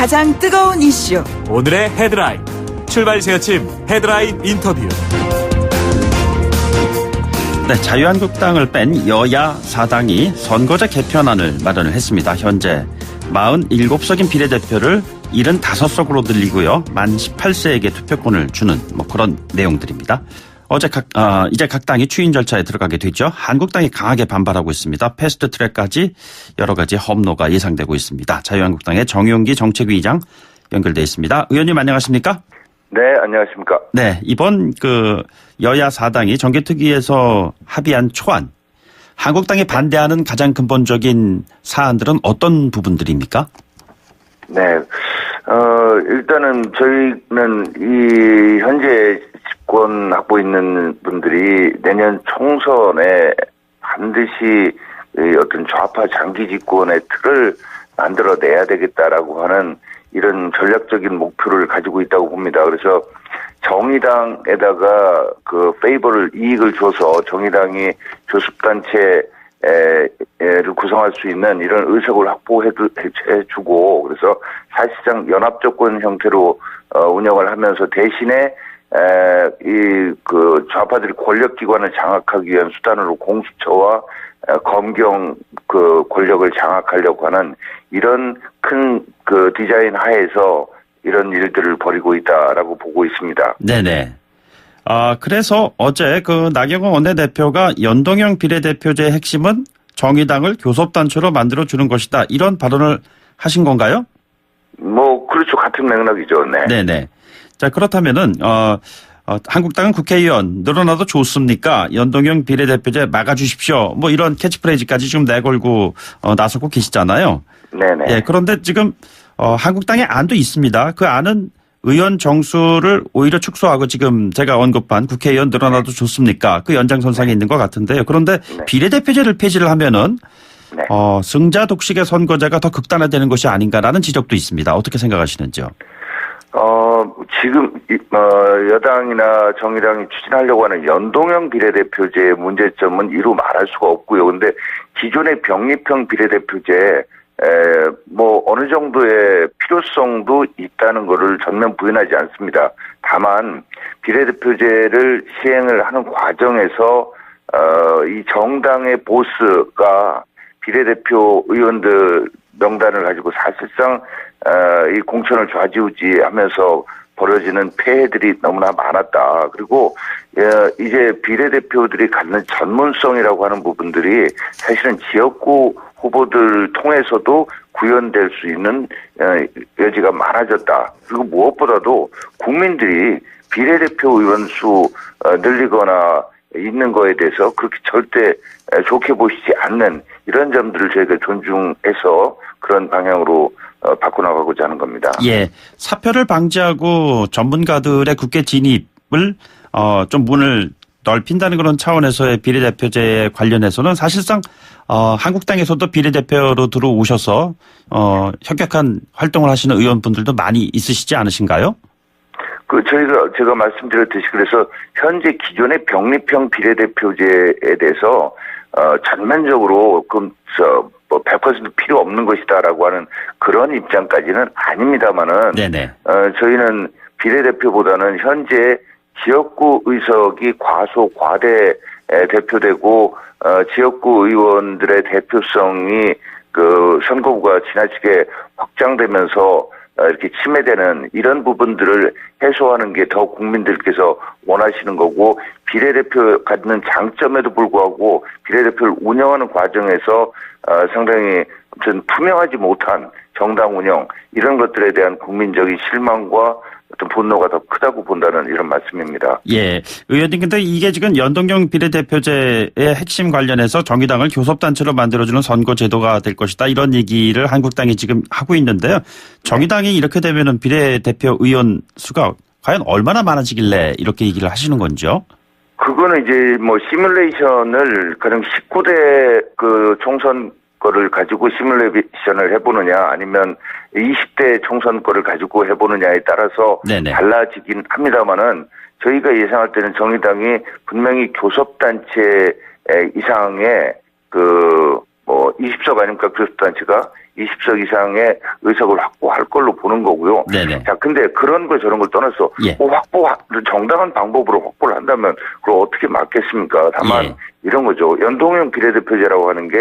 가장 뜨거운 이슈. 오늘의 헤드라인. 출발 새아침 헤드라인 인터뷰. 네, 자유한국당을 뺀 여야 4당이 선거제 개편안을 마련을 했습니다. 현재 47석인 비례대표를 75석으로 늘리고요. 만 18세에게 투표권을 주는 그런 내용들입니다. 이제 각 당이 추인 절차에 들어가게 되죠. 한국당이 강하게 반발하고 있습니다. 패스트트랙까지 여러 가지 험로가 예상되고 있습니다. 자유한국당의 정용기 정책위의장 연결돼 있습니다. 의원님 안녕하십니까? 네, 안녕하십니까? 네, 이번 여야 4당이 정개특위에서 합의한 초안, 한국당이 반대하는 가장 근본적인 사안들은 어떤 부분들입니까? 네, 일단은 저희는 이 현재 집권 하고 있는 분들이 내년 총선에 반드시 어떤 좌파 장기 집권의 틀을 만들어내야 되겠다라고 하는 이런 전략적인 목표를 가지고 있다고 봅니다. 그래서 정의당에다가 이익을 줘서 정의당이 교섭단체를 구성할 수 있는 이런 의석을 확보해주고, 그래서 사실상 연합정권 형태로 운영을 하면서 대신에 좌파들이 권력기관을 장악하기 위한 수단으로 공수처와 검경 권력을 장악하려고 하는 이런 큰 디자인 하에서 이런 일들을 벌이고 있다라고 보고 있습니다. 네네. 그래서 어제 나경원 원내대표가 연동형 비례대표제의 핵심은 정의당을 교섭단체로 만들어주는 것이다. 이런 발언을 하신 건가요? 그렇죠. 같은 맥락이죠. 네. 네네. 자, 그렇다면은, 한국당은 국회의원 늘어나도 좋습니까? 연동형 비례대표제 막아주십시오. 이런 캐치프레이즈까지 지금 내걸고 나서고 계시잖아요. 네네. 예, 그런데 지금 한국당의 안도 있습니다. 그 안은 의원 정수를 오히려 축소하고 지금 제가 언급한 국회의원 늘어나도 좋습니까? 그 연장선상에 있는 것 같은데요. 그런데 비례대표제를 폐지를 하면은 승자 독식의 선거제가 더 극단화되는 것이 아닌가라는 지적도 있습니다. 어떻게 생각하시는지요? 지금 여당이나 정의당이 추진하려고 하는 연동형 비례대표제의 문제점은 이루 말할 수가 없고요. 근데 기존의 병립형 비례대표제 어느 정도의 필요성도 있다는 것을 전면 부인하지 않습니다. 다만 비례대표제를 시행을 하는 과정에서 이 정당의 보스가 비례대표 의원들 명단을 가지고 사실상 이 공천을 좌지우지하면서 벌어지는 폐해들이 너무나 많았다. 그리고 이제 비례대표들이 갖는 전문성이라고 하는 부분들이 사실은 지역구 후보들 통해서도 구현될 수 있는 여지가 많아졌다. 그리고 무엇보다도 국민들이 비례대표 의원 수 늘리거나 있는 거에 대해서 그렇게 절대 좋게 보시지 않는 이런 점들을 저희가 존중해서 그런 방향으로 바꿔나가고자 하는 겁니다. 예, 사표를 방지하고 전문가들의 국회 진입을 좀 문을 넓힌다는 그런 차원에서의 비례대표제에 관련해서는 사실상 한국당에서도 비례대표로 들어오셔서 현격한 활동을 하시는 의원분들도 많이 있으시지 않으신가요? 제가 말씀드렸듯이 그래서 현재 기존의 병립형 비례대표제에 대해서 전면적으로 100% 필요 없는 것이다라고 하는 그런 입장까지는 아닙니다만은 저희는 비례대표보다는 현재 지역구 의석이 과대 대표되고 지역구 의원들의 대표성이 선거구가 지나치게 확장되면서 이렇게 침해되는 이런 부분들을 해소하는 게 더 국민들께서 원하시는 거고, 비례대표 갖는 장점에도 불구하고 비례대표를 운영하는 과정에서 상당히 좀 투명하지 못한 정당 운영 이런 것들에 대한 국민적인 실망과 어떤 분노가 더 크다고 본다는 이런 말씀입니다. 예, 의원님, 근데 이게 지금 연동형 비례대표제의 핵심 관련해서 정의당을 교섭단체로 만들어주는 선거제도가 될 것이다, 이런 얘기를 한국당이 지금 하고 있는데요. 정의당이 이렇게 되면은 비례대표 의원 수가 과연 얼마나 많아지길래 이렇게 얘기를 하시는 건지요? 그거는 이제 시뮬레이션을 가령 19대 총선 거를 가지고 시뮬레이션을 해보느냐 아니면 20대 총선 거를 가지고 해보느냐에 따라서 달라지긴 합니다만은 저희가 예상할 때는 정의당이 분명히 교섭단체 이상의 뭐 20석 아닙니까? 교섭단체가 20석 이상의 의석을 확보할 걸로 보는 거고요. 네네. 자, 근데 그런 거 저런 걸 떠나서 예. 정당한 방법으로 확보를 한다면 그걸 어떻게 막겠습니까? 다만 예. 이런 거죠. 연동형 비례대표제라고 하는 게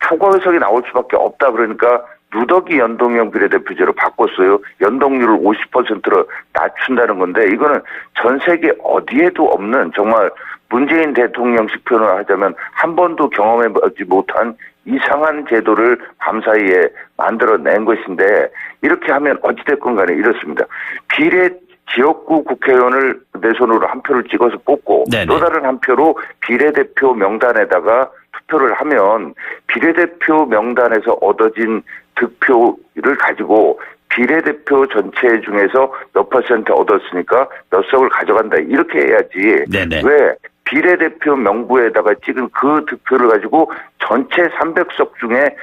초과 의석이 나올 수밖에 없다. 그러니까 누더기 연동형 비례대표제로 바꿨어요. 연동률을 50%로 낮춘다는 건데 이거는 전 세계 어디에도 없는 정말 문재인 대통령식 표현을 하자면 한 번도 경험해보지 못한 이상한 제도를 밤사이에 만들어낸 것인데 이렇게 하면 어찌됐건 간에 이렇습니다. 비례 지역구 국회의원을 내 손으로 한 표를 찍어서 뽑고 네네. 또 다른 한 표로 비례대표 명단에다가 투표를 하면 비례대표 명단에서 얻어진 득표를 가지고 비례대표 전체 중에서 몇 퍼센트 얻었으니까 몇 석을 가져간다 이렇게 해야지. 네네. 왜 비례대표 명부에다가 찍은 그 득표를 가지고 전체 300석 중에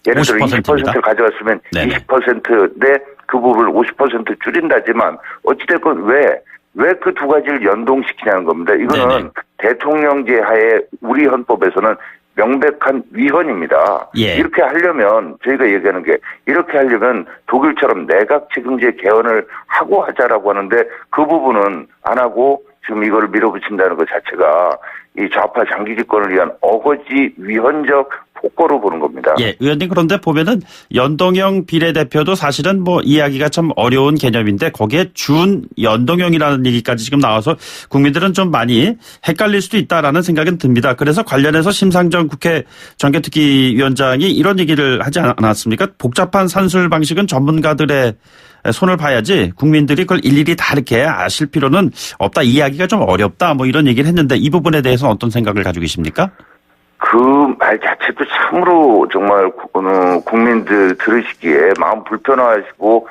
예를 들어 20%를 가져갔으면 네네. 20%내 그 부분을 50% 줄인다지만 어찌됐건 왜 그 두 가지를 연동시키냐는 겁니다. 이거는 네네. 대통령제 하에 우리 헌법에서는 명백한 위헌입니다. 예. 이렇게 하려면 저희가 얘기하는 게 이렇게 하려면 독일처럼 내각 책임제 개헌을 하고 하자라고 하는데 그 부분은 안 하고 지금 이거를 밀어붙인다는 것 자체가 이 좌파 장기 집권을 위한 어거지 위헌적 폭거로 보는 겁니다. 예, 의원님 그런데 보면은 연동형 비례대표도 사실은 뭐 이해하기가 참 어려운 개념인데 거기에 준 연동형이라는 얘기까지 지금 나와서 국민들은 좀 많이 헷갈릴 수도 있다라는 생각은 듭니다. 그래서 관련해서 심상정 국회 정개특위위원장이 이런 얘기를 하지 않았습니까? 복잡한 산술 방식은 전문가들의 손을 봐야지 국민들이 그걸 일일이 다 이렇게 아실 필요는 없다. 이해하기가 좀 어렵다. 뭐 이런 얘기를 했는데 이 부분에 대해서는 어떤 생각을 가지고 계십니까? 그 말 자체도 참으로 정말 국민들 들으시기에 마음 불편하시고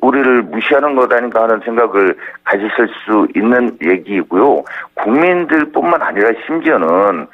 우리를 무시하는 것 아닌가 하는 생각을 가지실 수 있는 얘기이고요. 국민들뿐만 아니라 심지어는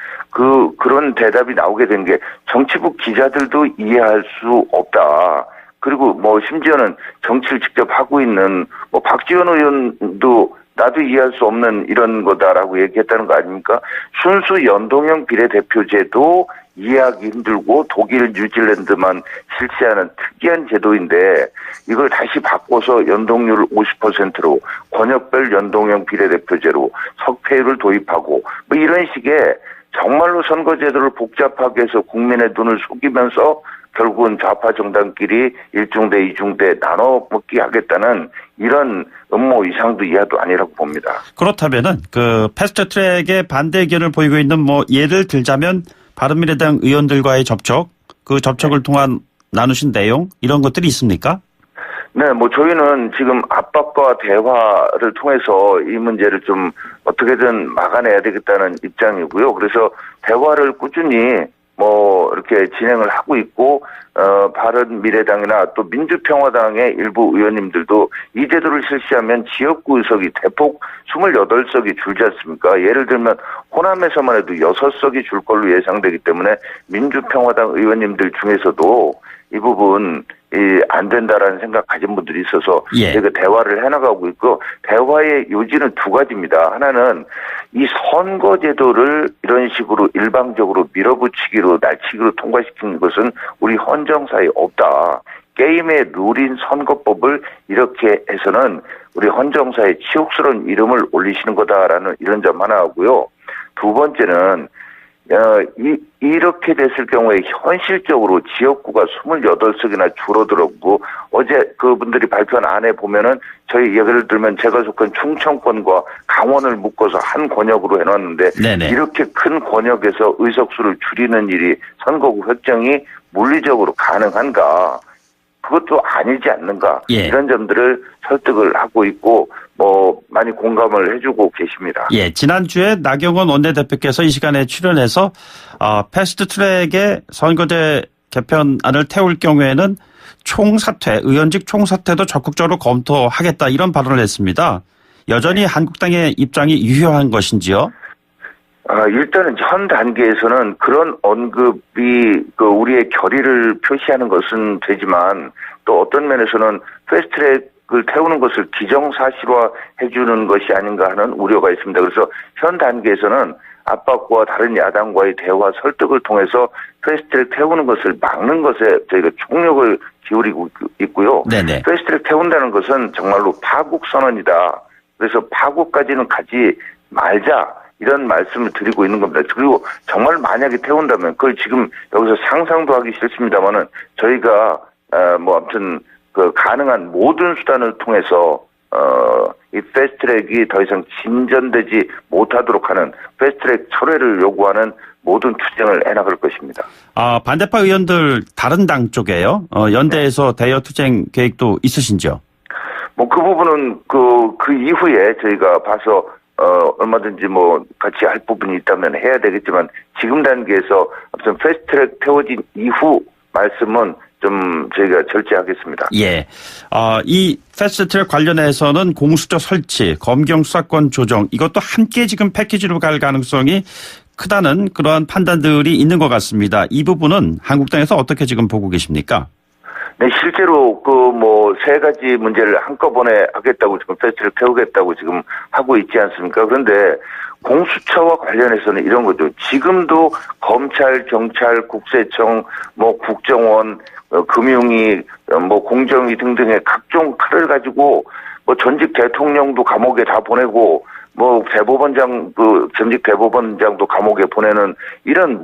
그런 대답이 나오게 된 게 정치부 기자들도 이해할 수 없다. 그리고 뭐 심지어는 정치를 직접 하고 있는 뭐 박지원 의원도 나도 이해할 수 없는 이런 거다라고 얘기했다는 거 아닙니까? 순수 연동형 비례대표제도 이해하기 힘들고 독일, 뉴질랜드만 실시하는 특이한 제도인데 이걸 다시 바꿔서 연동률을 50%로 권역별 연동형 비례대표제로 석패율을 도입하고 뭐 이런 식의 정말로 선거제도를 복잡하게 해서 국민의 눈을 속이면서 결국은 좌파 정당끼리 1중대, 2중대 나눠 먹기 하겠다는 이런 음모 이상도 이하도 아니라고 봅니다. 그렇다면은 그 패스트트랙에 반대 의견을 보이고 있는 뭐 예를 들자면 바른미래당 의원들과의 접촉, 그 접촉을 통한 나누신 내용 이런 것들이 있습니까? 네, 뭐 저희는 지금 압박과 대화를 통해서 이 문제를 좀 어떻게든 막아내야 되겠다는 입장이고요. 그래서 대화를 꾸준히 뭐 이렇게 진행을 하고 있고 바른미래당이나 또 민주평화당의 일부 의원님들도 이 제도를 실시하면 지역구 의석이 대폭 28석이 줄지 않습니까? 예를 들면 호남에서만 해도 6석이 줄 걸로 예상되기 때문에 민주평화당 의원님들 중에서도 이 부분 안 된다라는 생각 가진 분들이 있어서 예. 저희가 대화를 해나가고 있고 대화의 요지는 두 가지입니다. 하나는 이 선거제도를 이런 식으로 일방적으로 밀어붙이기로 날치기로 통과시키는 것은 우리 헌정사에 없다. 게임의 룰인 선거법을 이렇게 해서는 우리 헌정사에 치욕스러운 이름을 올리시는 거다라는 이런 점 하나 하고요. 두 번째는 이렇게 됐을 경우에 현실적으로 지역구가 28석이나 줄어들었고 어제 그분들이 발표한 안에 보면은 저희 예를 들면 제가 속한 충청권과 강원을 묶어서 한 권역으로 해놨는데 네네. 이렇게 큰 권역에서 의석수를 줄이는 일이 선거구 획정이 물리적으로 가능한가? 그것도 아니지 않는가? 예. 이런 점들을 설득을 하고 있고 뭐 많이 공감을 해주고 계십니다. 예, 지난주에 나경원 원내대표께서 이 시간에 출연해서 패스트트랙에 선거제 개편안을 태울 경우에는 총사퇴, 의원직 총사퇴도 적극적으로 검토하겠다 이런 발언을 했습니다. 여전히 한국당의 입장이 유효한 것인지요? 일단은 현 단계에서는 그런 언급이 우리의 결의를 표시하는 것은 되지만 또 어떤 면에서는 패스트트랙을 태우는 것을 기정사실화해 주는 것이 아닌가 하는 우려가 있습니다. 그래서 현 단계에서는 압박과 다른 야당과의 대화 설득을 통해서 패스트트랙 태우는 것을 막는 것에 저희가 총력을 기울이고 있고요. 네네. 패스트트랙 태운다는 것은 정말로 파국 선언이다. 그래서 파국까지는 가지 말자. 이런 말씀을 드리고 있는 겁니다. 그리고 정말 만약에 태운다면 그걸 지금 여기서 상상도 하기 싫습니다만은 저희가 뭐 아무튼 그 가능한 모든 수단을 통해서 이 패스트트랙이 더 이상 진전되지 못하도록 하는 패스트트랙 철회를 요구하는 모든 투쟁을 해나갈 것입니다. 반대파 의원들 다른 당 쪽에요. 연대에서 대여 투쟁 계획도 있으신지요? 뭐 그 부분은 그 이후에 저희가 봐서 얼마든지 뭐 같이 할 부분이 있다면 해야 되겠지만 지금 단계에서 아무튼 패스트트랙 태워진 이후 말씀은 좀 저희가 절제하겠습니다. 예. 이 패스트트랙 관련해서는 공수처 설치, 검경 수사권 조정 이것도 함께 지금 패키지로 갈 가능성이 크다는 그러한 판단들이 있는 것 같습니다. 이 부분은 한국당에서 어떻게 지금 보고 계십니까? 네, 실제로 뭐 세 가지 문제를 한꺼번에 하겠다고 지금 패스트트랙 태우겠다고 지금 하고 있지 않습니까? 그런데 공수처와 관련해서는 이런 거죠. 지금도 검찰, 경찰, 국세청, 뭐 국정원, 금융위, 뭐 공정위 등등의 각종 칼을 가지고 뭐 전직 대통령도 감옥에 다 보내고 뭐 대법원장 전직 대법원장도 감옥에 보내는 이런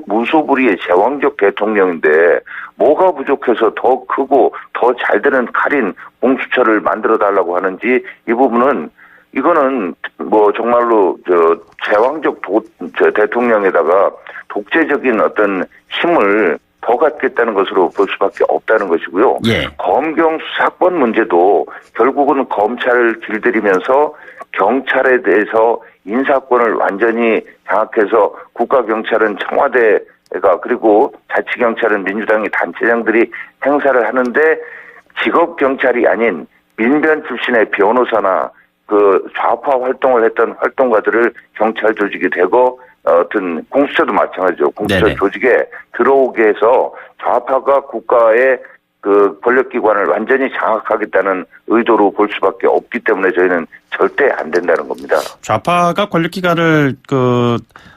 무소불위의 제왕적 대통령인데 뭐가 부족해서 더 크고 더 잘 되는 칼인 공수처를 만들어 달라고 하는지 이 부분은 이거는 뭐 정말로 제왕적 대통령에다가 독재적인 어떤 힘을 더 갖겠다는 것으로 볼 수밖에 없다는 것이고요. 예. 검경 수사권 문제도 결국은 검찰을 길들이면서 경찰에 대해서 인사권을 완전히 장악해서 국가경찰은 청와대가 그리고 자치경찰은 민주당의 단체장들이 행사를 하는데 직업경찰이 아닌 민변 출신의 변호사나 그 좌파 활동을 했던 활동가들을 경찰 조직이 되고 어떤 공수처도 마찬가지죠. 공수처 네네. 조직에 들어오게 해서 좌파가 국가의 그 권력기관을 완전히 장악하겠다는 의도로 볼 수밖에 없기 때문에 저희는 절대 안 된다는 겁니다. 좌파가 권력기관을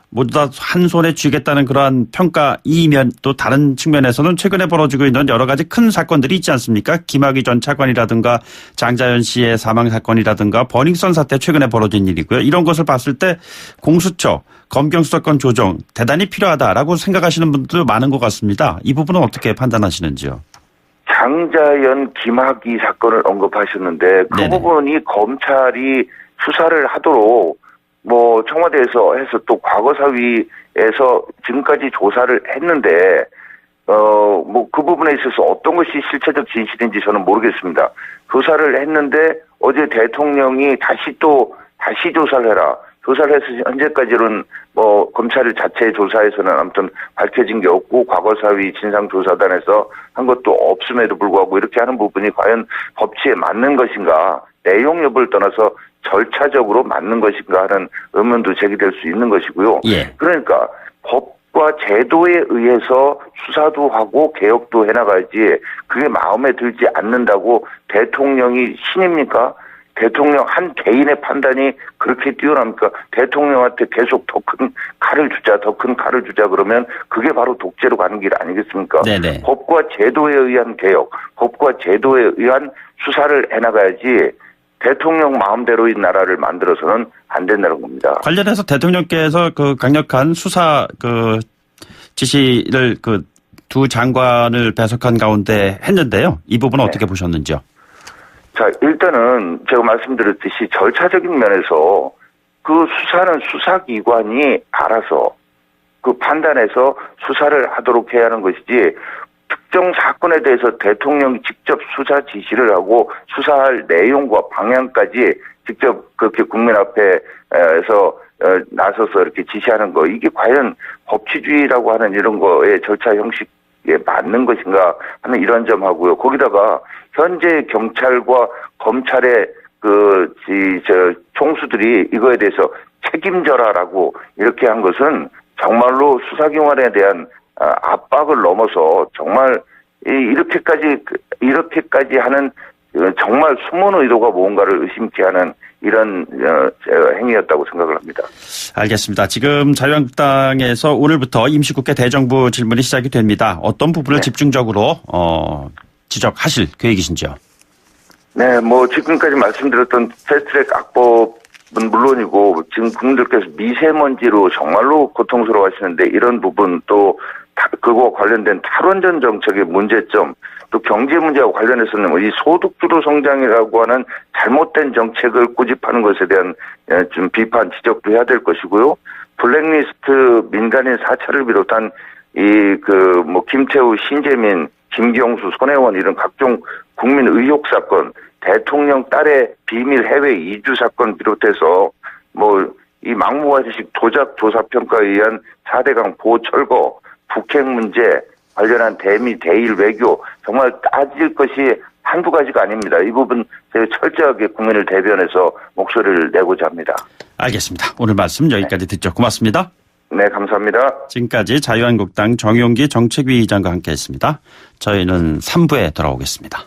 모두 다 한 손에 쥐겠다는 그러한 평가이면 또 다른 측면에서는 최근에 벌어지고 있는 여러 가지 큰 사건들이 있지 않습니까? 김학의 전 차관이라든가 장자연 씨의 사망 사건이라든가 버닝썬 사태 최근에 벌어진 일이고요. 이런 것을 봤을 때 공수처, 검경 수사권 조정 대단히 필요하다라고 생각하시는 분들도 많은 것 같습니다. 이 부분은 어떻게 판단하시는지요? 장자연, 김학의 사건을 언급하셨는데 그 네네. 부분이 검찰이 수사를 하도록 뭐 청와대에서 해서 또 과거사위에서 지금까지 조사를 했는데 뭐 그 부분에 있어서 어떤 것이 실체적 진실인지 저는 모르겠습니다. 조사를 했는데 어제 대통령이 다시 조사를 해라. 조사를 해서 현재까지는 뭐 검찰 자체 조사에서는 아무튼 밝혀진 게 없고 과거사위 진상조사단에서 한 것도 없음에도 불구하고 이렇게 하는 부분이 과연 법치에 맞는 것인가, 내용 여부를 떠나서 절차적으로 맞는 것인가 하는 의문도 제기될 수 있는 것이고요. 예. 그러니까 법과 제도에 의해서 수사도 하고 개혁도 해나가야지 그게 마음에 들지 않는다고 대통령이 신입니까? 대통령 한 개인의 판단이 그렇게 뛰어납니까? 대통령한테 계속 더 큰 칼을 주자 그러면 그게 바로 독재로 가는 길 아니겠습니까? 네네. 법과 제도에 의한 개혁, 법과 제도에 의한 수사를 해나가야지 대통령 마음대로인 나라를 만들어서는 안 된다는 겁니다. 관련해서 대통령께서 강력한 수사 지시를 두 장관을 배석한 가운데 했는데요. 이 부분은 네. 어떻게 보셨는지요? 자, 일단은 제가 말씀드렸듯이 절차적인 면에서 그 수사는 수사기관이 알아서 그 판단해서 수사를 하도록 해야 하는 것이지 특정 사건에 대해서 대통령이 직접 수사 지시를 하고 수사할 내용과 방향까지 직접 그렇게 국민 앞에서 나서서 이렇게 지시하는 거 이게 과연 법치주의라고 하는 이런 거의 절차 형식에 맞는 것인가 하는 이런 점하고요. 거기다가 현재 경찰과 검찰의 총수들이 이거에 대해서 책임져라라고 이렇게 한 것은 정말로 수사기관에 대한 압박을 넘어서 정말 이렇게까지 하는 정말 숨은 의도가 무언가를 의심케 하는 이런 행위였다고 생각을 합니다. 알겠습니다. 지금 자유한국당에서 오늘부터 임시국회 대정부 질문이 시작이 됩니다. 어떤 부분을 집중적으로 지적하실 계획이신지요? 네, 지금까지 말씀드렸던 패스트트랙 악법은 물론이고 지금 국민들께서 미세먼지로 정말로 고통스러워하시는데 이런 부분 또 그거와 관련된 탈원전 정책의 문제점 또 경제 문제와 관련해서는 이 소득주도 성장이라고 하는 잘못된 정책을 고집하는 것에 대한 좀 비판 지적도 해야 될 것이고요. 블랙리스트 민간인 사찰을 비롯한 김태우, 신재민, 김경수, 손혜원 이런 각종 국민 의혹 사건, 대통령 딸의 비밀 해외 이주 사건 비롯해서 이 막무가내식 도작 조사 평가에 의한 4대강 보호 철거, 북핵 문제 관련한 대미, 대일 외교 정말 따질 것이 한두 가지가 아닙니다. 이 부분 제가 철저하게 국민을 대변해서 목소리를 내고자 합니다. 알겠습니다. 오늘 말씀 여기까지 듣죠. 고맙습니다. 네, 감사합니다. 지금까지 자유한국당 정용기 정책위 의장과 함께했습니다. 저희는 3부에 돌아오겠습니다.